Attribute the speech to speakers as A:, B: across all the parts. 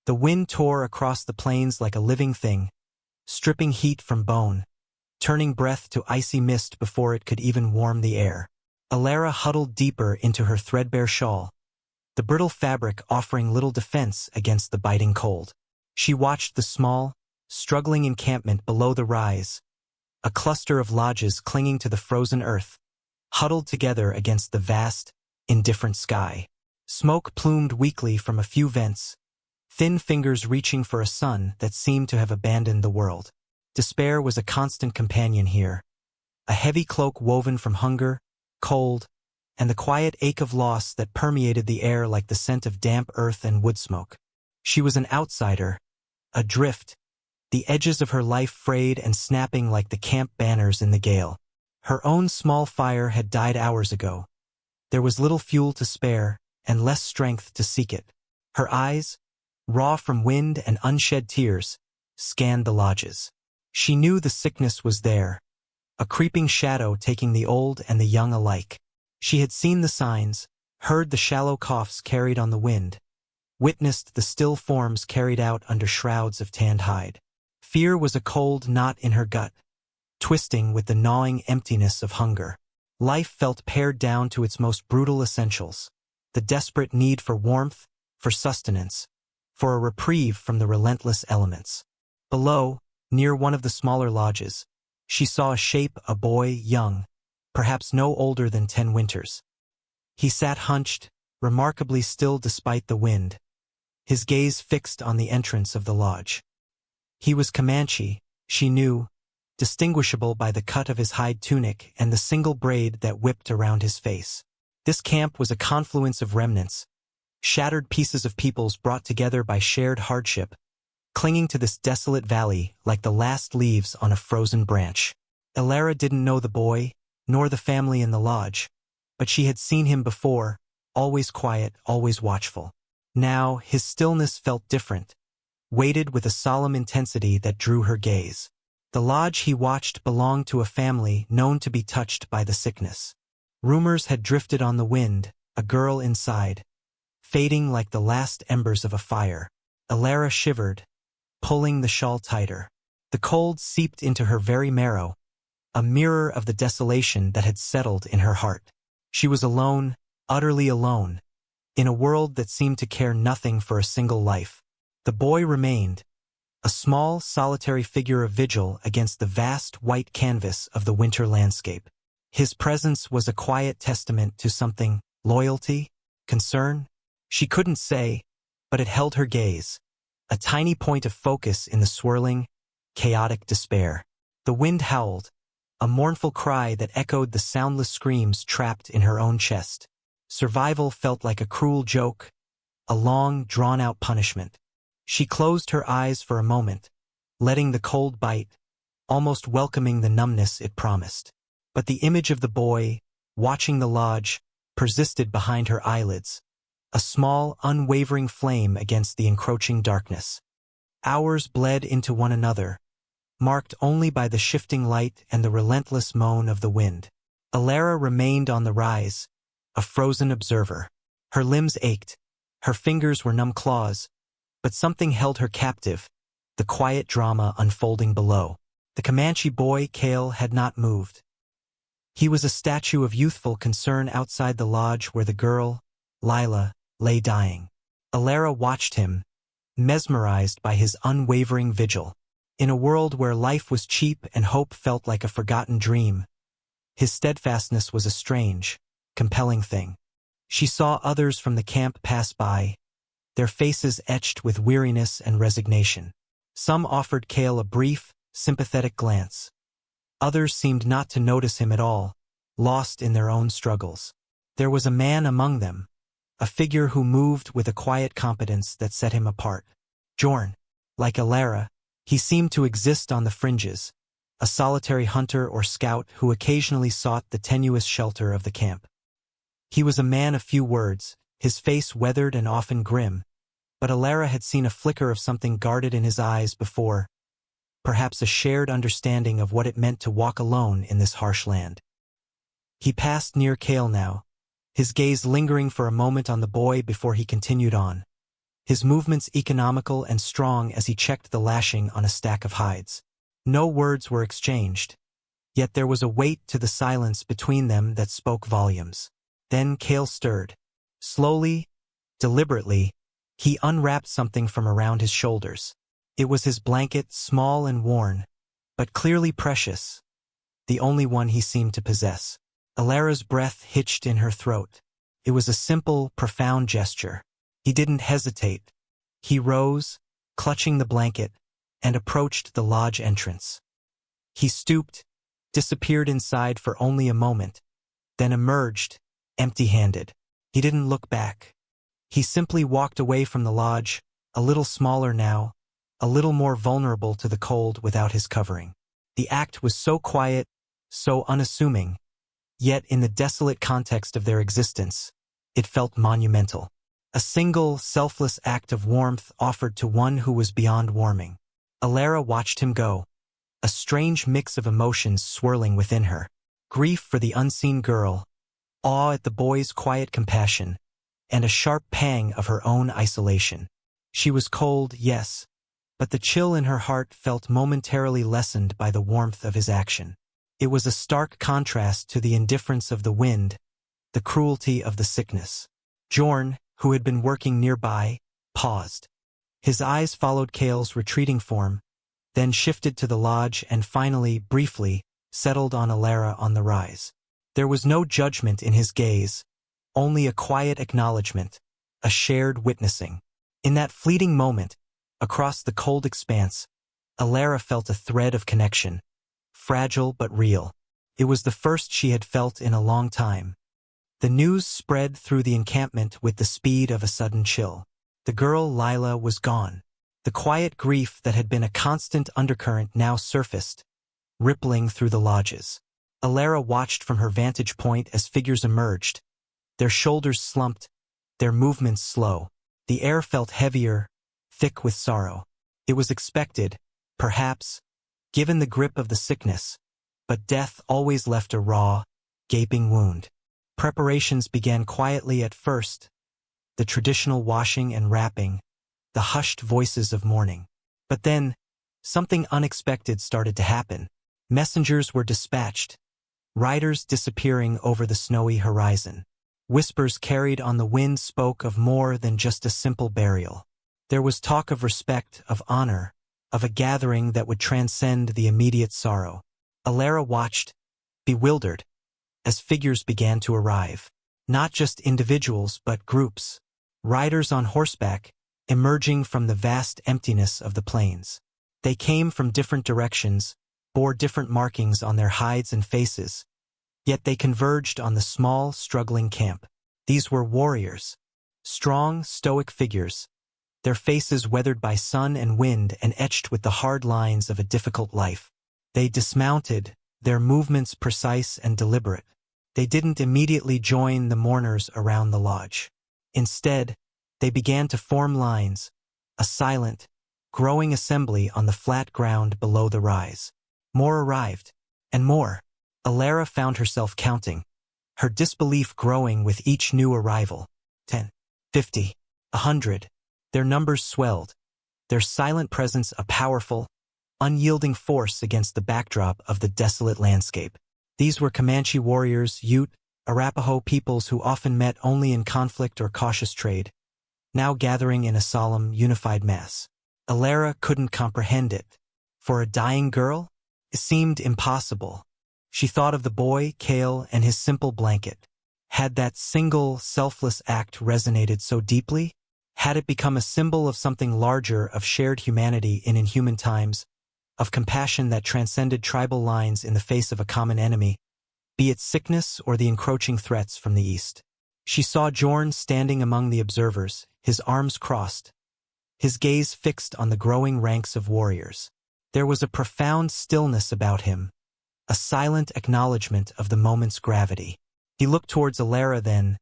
A: The wind tore across the plains like a living thing, stripping heat from bone, turning breath to icy mist before it could even warm the air. Alara huddled deeper into her threadbare shawl, the brittle fabric offering little defense against the biting cold. She watched the small, struggling encampment below the rise, a cluster of lodges clinging to the frozen earth, huddled together against the vast, indifferent sky. Smoke plumed weakly from a few vents, thin fingers reaching for a sun that seemed to have abandoned the world. Despair was a constant companion here, a heavy cloak woven from hunger, cold, and the quiet ache of loss that permeated the air like the scent of damp earth and wood smoke. She was an outsider, adrift, the edges of her life frayed and snapping like the camp banners in the gale. Her own small fire had died hours ago. There was little fuel to spare, and less strength to seek it. Her eyes, raw from wind and unshed tears, scanned the lodges. She knew the sickness was there, a creeping shadow taking the old and the young alike. She had seen the signs, heard the shallow coughs carried on the wind, witnessed the still forms carried out under shrouds of tanned hide. Fear was a cold knot in her gut, twisting with the gnawing emptiness of hunger. Life felt pared down to its most brutal essentials, the desperate need for warmth, for sustenance, for a reprieve from the relentless elements. Below, near one of the smaller lodges, she saw a shape, a boy, young, perhaps no older than 10 winters. He sat hunched, remarkably still despite the wind, his gaze fixed on the entrance of the lodge. He was Comanche, she knew, distinguishable by the cut of his hide tunic and the single braid that whipped around his face. This camp was a confluence of remnants, shattered pieces of peoples brought together by shared hardship, clinging to this desolate valley like the last leaves on a frozen branch. Alara didn't know the boy, nor the family in the lodge, but she had seen him before, always quiet, always watchful. Now, his stillness felt different, weighted with a solemn intensity that drew her gaze. The lodge he watched belonged to a family known to be touched by the sickness. Rumors had drifted on the wind, a girl inside, fading like the last embers of a fire. Alara shivered, pulling the shawl tighter. The cold seeped into her very marrow, a mirror of the desolation that had settled in her heart. She was alone, utterly alone, in a world that seemed to care nothing for a single life. The boy remained, a small, solitary figure of vigil against the vast white canvas of the winter landscape. His presence was a quiet testament to something, loyalty, concern? She couldn't say, but it held her gaze, a tiny point of focus in the swirling, chaotic despair. The wind howled, a mournful cry that echoed the soundless screams trapped in her own chest. Survival felt like a cruel joke, a long, drawn-out punishment. She closed her eyes for a moment, letting the cold bite, almost welcoming the numbness it promised. But the image of the boy, watching the lodge, persisted behind her eyelids, a small, unwavering flame against the encroaching darkness. Hours bled into one another, marked only by the shifting light and the relentless moan of the wind. Alara remained on the rise, a frozen observer. Her limbs ached, her fingers were numb claws, but something held her captive, the quiet drama unfolding below. The Comanche boy, Cale, had not moved. He was a statue of youthful concern outside the lodge where the girl, Lila, lay dying. Alara watched him, mesmerized by his unwavering vigil. In a world where life was cheap and hope felt like a forgotten dream, his steadfastness was a strange, compelling thing. She saw others from the camp pass by, their faces etched with weariness and resignation. Some offered Cale a brief, sympathetic glance. Others seemed not to notice him at all, lost in their own struggles. There was a man among them, a figure who moved with a quiet competence that set him apart. Jorn. Like Alara, he seemed to exist on the fringes, a solitary hunter or scout who occasionally sought the tenuous shelter of the camp. He was a man of few words, his face weathered and often grim, but Alara had seen a flicker of something guarded in his eyes before, perhaps a shared understanding of what it meant to walk alone in this harsh land. He passed near Cale now, his gaze lingering for a moment on the boy before he continued on. his movements economical and strong as he checked the lashing on a stack of hides. No words were exchanged, yet there was a weight to the silence between them that spoke volumes. Then Cale stirred. Slowly, deliberately, he unwrapped something from around his shoulders. It was his blanket, small and worn, but clearly precious, the only one he seemed to possess. Alara's breath hitched in her throat. It was a simple, profound gesture. He didn't hesitate. He rose, clutching the blanket, and approached the lodge entrance. He stooped, disappeared inside for only a moment, then emerged, empty-handed. He didn't look back. He simply walked away from the lodge, a little smaller now, a little more vulnerable to the cold without his covering. The act was so quiet, so unassuming, yet in the desolate context of their existence, it felt monumental. A single, selfless act of warmth offered to one who was beyond warming. Alara watched him go, a strange mix of emotions swirling within her. Grief for the unseen girl, awe at the boy's quiet compassion, and a sharp pang of her own isolation. She was cold, yes, but the chill in her heart felt momentarily lessened by the warmth of his action. It was a stark contrast to the indifference of the wind, the cruelty of the sickness. Jorn, who had been working nearby, paused. His eyes followed Cale's retreating form, then shifted to the lodge and finally, briefly, settled on Alara on the rise. There was no judgment in his gaze, only a quiet acknowledgement, a shared witnessing. In that fleeting moment, across the cold expanse, Alara felt a thread of connection, fragile but real. It was the first she had felt in a long time. The news spread through the encampment with the speed of a sudden chill. The girl Lila was gone. The quiet grief that had been a constant undercurrent now surfaced, rippling through the lodges. Alara watched from her vantage point as figures emerged, their shoulders slumped, their movements slow. The air felt heavier, thick with sorrow. It was expected, perhaps, given the grip of the sickness, but death always left a raw, gaping wound. Preparations began quietly at first, the traditional washing and wrapping, the hushed voices of mourning. But then, something unexpected started to happen. Messengers were dispatched, riders disappearing over the snowy horizon. Whispers carried on the wind spoke of more than just a simple burial. There was talk of respect, of honor, of a gathering that would transcend the immediate sorrow. Alara watched, bewildered, as figures began to arrive. Not just individuals, but groups. Riders on horseback, emerging from the vast emptiness of the plains. They came from different directions, bore different markings on their hides and faces, yet they converged on the small, struggling camp. These were warriors, strong, stoic figures, their faces weathered by sun and wind and etched with the hard lines of a difficult life. They dismounted, their movements precise and deliberate. They didn't immediately join the mourners around the lodge. Instead, they began to form lines, a silent, growing assembly on the flat ground below the rise. More arrived, and more. Alara found herself counting, her disbelief growing with each new arrival. 10, 50, 100. Their numbers swelled, their silent presence a powerful, unyielding force against the backdrop of the desolate landscape. These were Comanche warriors, Ute, Arapaho peoples who often met only in conflict or cautious trade, now gathering in a solemn, unified mass. Alara couldn't comprehend it. For a dying girl? It seemed impossible. She thought of the boy, Cale, and his simple blanket. Had that single, selfless act resonated so deeply? Had it become a symbol of something larger, of shared humanity in inhuman times, of compassion that transcended tribal lines in the face of a common enemy, be it sickness or the encroaching threats from the east? She saw Jorn standing among the observers, his arms crossed, his gaze fixed on the growing ranks of warriors. There was a profound stillness about him, a silent acknowledgement of the moment's gravity. He looked towards Alara then,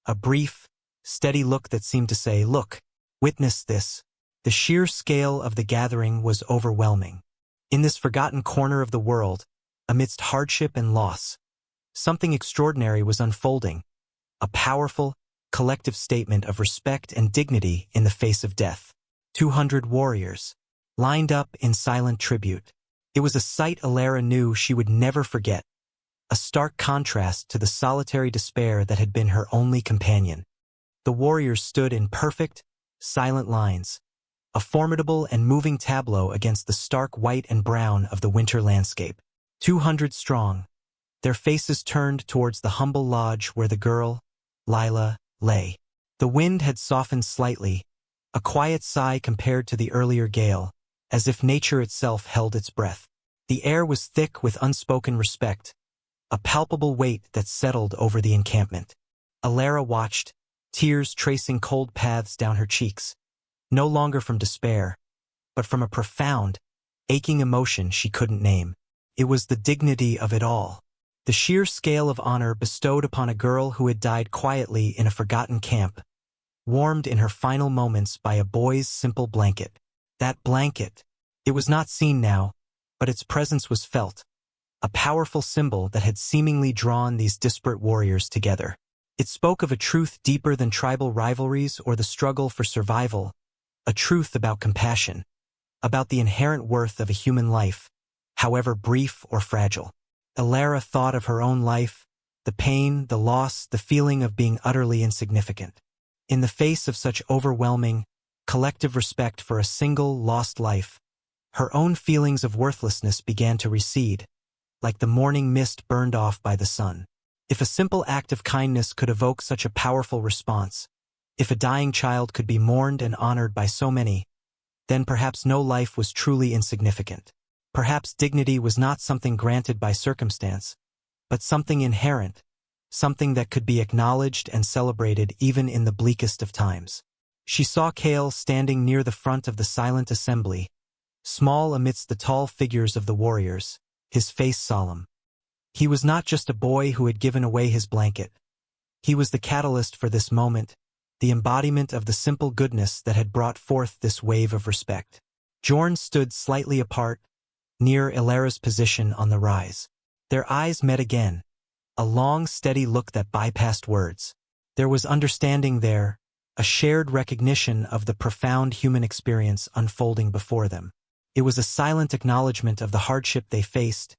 A: a brief, steady look that seemed to say, "Look, witness this." The sheer scale of the gathering was overwhelming. In this forgotten corner of the world, amidst hardship and loss, something extraordinary was unfolding. A powerful, collective statement of respect and dignity in the face of death. 200 warriors, lined up in silent tribute. It was a sight Alara knew she would never forget, a stark contrast to the solitary despair that had been her only companion. The warriors stood in perfect, silent lines, a formidable and moving tableau against the stark white and brown of the winter landscape. 200 strong, their faces turned towards the humble lodge where the girl, Lila, lay. The wind had softened slightly, a quiet sigh compared to the earlier gale, as if nature itself held its breath. The air was thick with unspoken respect, a palpable weight that settled over the encampment. Alara watched, tears tracing cold paths down her cheeks, no longer from despair, but from a profound, aching emotion she couldn't name. It was the dignity of it all. The sheer scale of honor bestowed upon a girl who had died quietly in a forgotten camp, warmed in her final moments by a boy's simple blanket. That blanket, it was not seen now, but its presence was felt, a powerful symbol that had seemingly drawn these disparate warriors together. It spoke of a truth deeper than tribal rivalries or the struggle for survival, a truth about compassion, about the inherent worth of a human life, however brief or fragile. Alara thought of her own life, the pain, the loss, the feeling of being utterly insignificant. In the face of such overwhelming, collective respect for a single lost life, her own feelings of worthlessness began to recede, like the morning mist burned off by the sun. If a simple act of kindness could evoke such a powerful response, if a dying child could be mourned and honored by so many, then perhaps no life was truly insignificant. Perhaps dignity was not something granted by circumstance, but something inherent, something that could be acknowledged and celebrated even in the bleakest of times. She saw Kale standing near the front of the silent assembly, small amidst the tall figures of the warriors, his face solemn. He was not just a boy who had given away his blanket. He was the catalyst for this moment, the embodiment of the simple goodness that had brought forth this wave of respect. Jorn stood slightly apart, near Alara's position on the rise. Their eyes met again, a long, steady look that bypassed words. There was understanding there, a shared recognition of the profound human experience unfolding before them. It was a silent acknowledgement of the hardship they faced,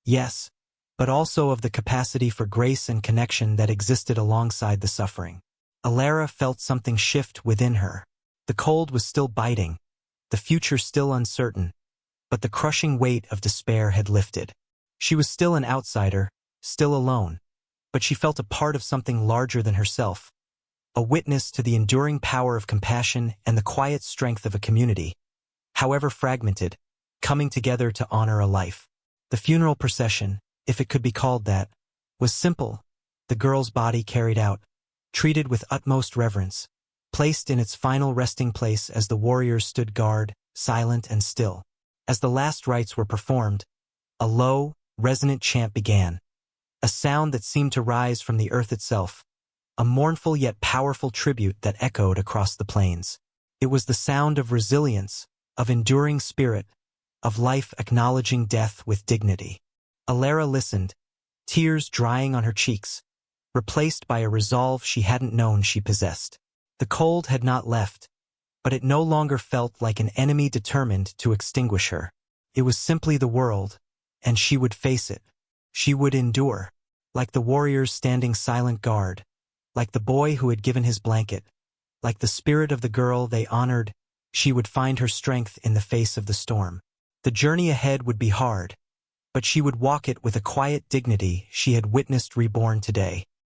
A: yes, but also of the capacity for grace and connection that existed alongside the suffering. Alara felt something shift within her. The cold was still biting, the future still uncertain, but the crushing weight of despair had lifted. She was still an outsider, still alone, but she felt a part of something larger than herself, a witness to the enduring power of compassion and the quiet strength of a community, however fragmented, coming together to honor a life. The funeral procession, if it could be called that, was simple, the girl's body carried out, treated with utmost reverence, placed in its final resting place as the warriors stood guard, silent and still. As the last rites were performed, a low, resonant chant began, a sound that seemed to rise from the earth itself, a mournful yet powerful tribute that echoed across the plains. It was the sound of resilience, of enduring spirit, of life acknowledging death with dignity. Alara listened, tears drying on her cheeks, replaced by a resolve she hadn't known she possessed. The cold had not left, but it no longer felt like an enemy determined to extinguish her. It was simply the world, and she would face it. She would endure, like the warriors standing silent guard, like the boy who had given his blanket, like the spirit of the girl they honored. She would find her strength in the face of the storm. The journey ahead would be hard, but she would walk it with a quiet dignity she had witnessed reborn today.